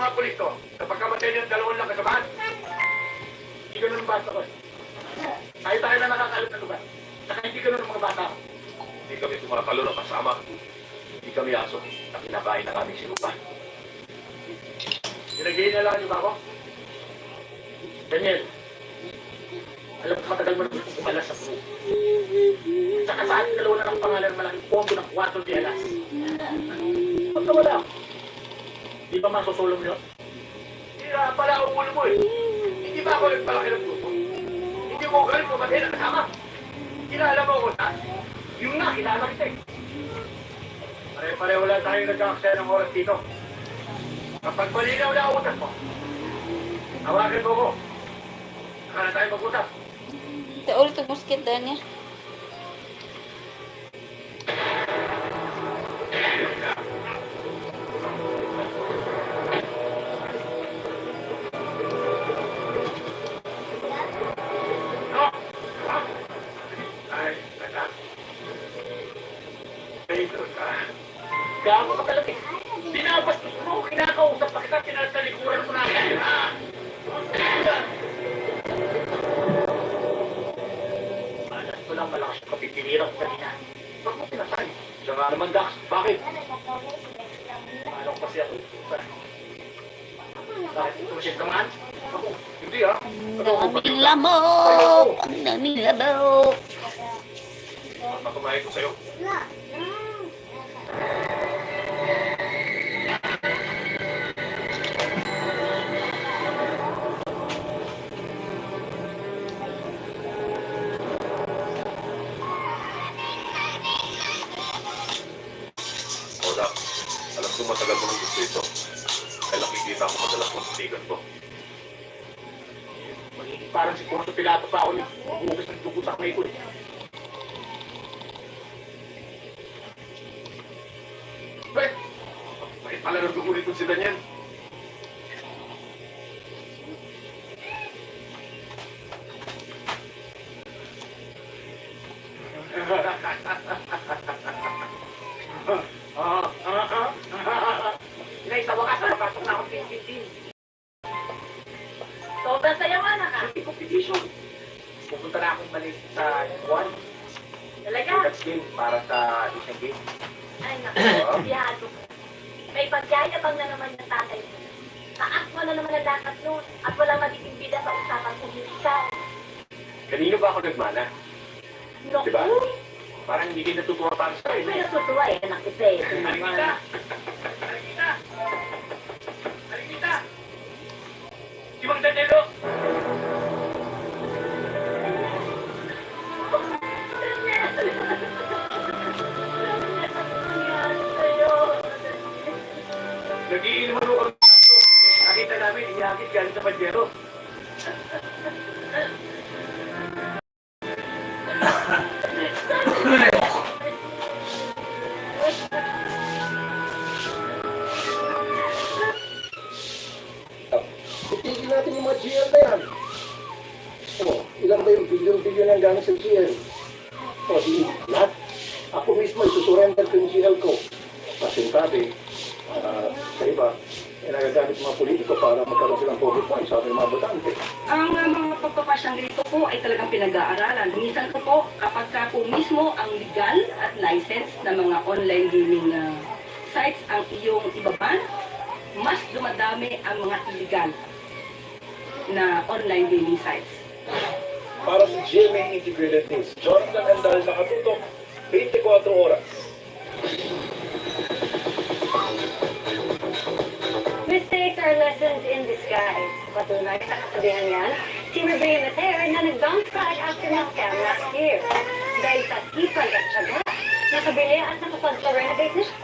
mga pulis to, kapag kamatay ng dalawang lang kasamahan, hindi ganun ang bata ko. Tayo na nakakalit na lugar. Saka hindi ganun ang mga bata ko. Hindi kami tumakalo ng kasama. Hindi kami aso na kinakain ng aming sinupan. Nilagay na lang niyo ba ako? Daniel, alam ko matagal mo na gusto umalas sa puno. Saka sa ating dalawa na ng pangalan malaking pondo ng 4 de alas. Ba't nawala? Di ba masusulong yun? Hindi na pala ang ulo mo eh. Hindi ba ako nagpalaki ng grupo? Hindi mo galing mo magkaya na kasama. Kilala mo ako na? Yung nga, kilala kita eh. Pare-pareho lang tayo nagkakaksaya ng oras dito. Kapag malinaw na ang utak mo, tawagan mo ko. Saka na tayo mag-usap. Ito ulit ang musket doon niya. Gago ka talaga eh. Binabastos mo, kinakausap pa kita, tinatalikuran mo na yan. Alas ko lang malakas yung kapitiliran ko kanina. Ba't mo pinatay? Siya nga naman, Dax. Bakit? Paano ko kasi ako? Bakit? Ito siya kamaan? Ako? Hindi ah. Ang daming lamok! Ang daming lamok! Makumahin ko sa'yo. Hola, alam ko matagal mo nang gusto ito. Kaya nakikita ko madalas ng stigan ko. Magiging parang si Porto Pilato pa ako niya. Mag-uugis ng dugo sa kamay ko eh. Bakit pala nang dugo nito si Daniel? Inay, sa wakas, napasok na akong pin-pin-pin. Sobrang saya mo, anak ah. May competition. Pupunta na akong mali sa Juan. Talaga? That's game para sa isang game. Ay, naku. Biyado. May pagyayabang na naman ng tatay mo. Taas mo na naman ang lakas nun. At walang magiging bida sa usapan kung hindi ikaw. Kanino ba ako nagmana? Naku. Diba? Parang hindi kayo natutuwa para sa Ay, may akin. natutuwa eh. Anak kita eh. Alikita! Alikita! Alikita! Si Mang Danilo! Nagiinuman mo kami. Nakita namin, iyakit galing sa Pajero. Itigil natin yung mga GL na yan. Ilan ba yung bilyon-bilyon ang gamit sa GL? Di lahat. Ako mismo isusurrender ko yung GL ko. Kasi sabi, sa iba, nagagamit mga politiko para magkaroon silang public points sa ating mga botante. Ang mga pagpapasyang ganito po ay talagang pinag-aaralan. Minsan po kapag ka po mismo ang legal at license ng mga online gaming sites ang iyong ibaban, mas dumadami ang mga illegal na online gaming sites. Para sa GMA Integrated News, Jonathan Andal nakatutok 24 oras. Mistakes are lessons in disguise. Patunay sa kasabihan yan, si Rhea Mateo na nag-bounce back after na-scam last year. Dahil sa sipag at syaga, nakabili at nakapag-renovate na siya.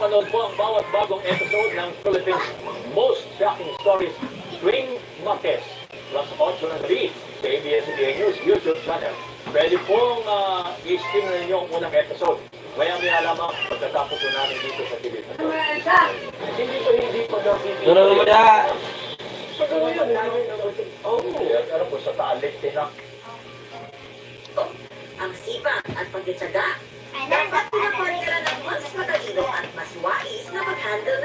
Panood po ang bawat bagong episode ng Philippines Most Shocking Stories tuwing Martes, plus 8 ng gabi sa ABS-CBN News YouTube channel. Pwede pong i-stream na ninyo ang unang episode. Maya-maya lamang pagkatapos po namin dito sa TV. Hindi po daw TV. Ano naman ya? Ano po sa taalit din Ang sipag at pagkitsaga. Dapat pinakontra ng mas matalino at mas wais na mag-handle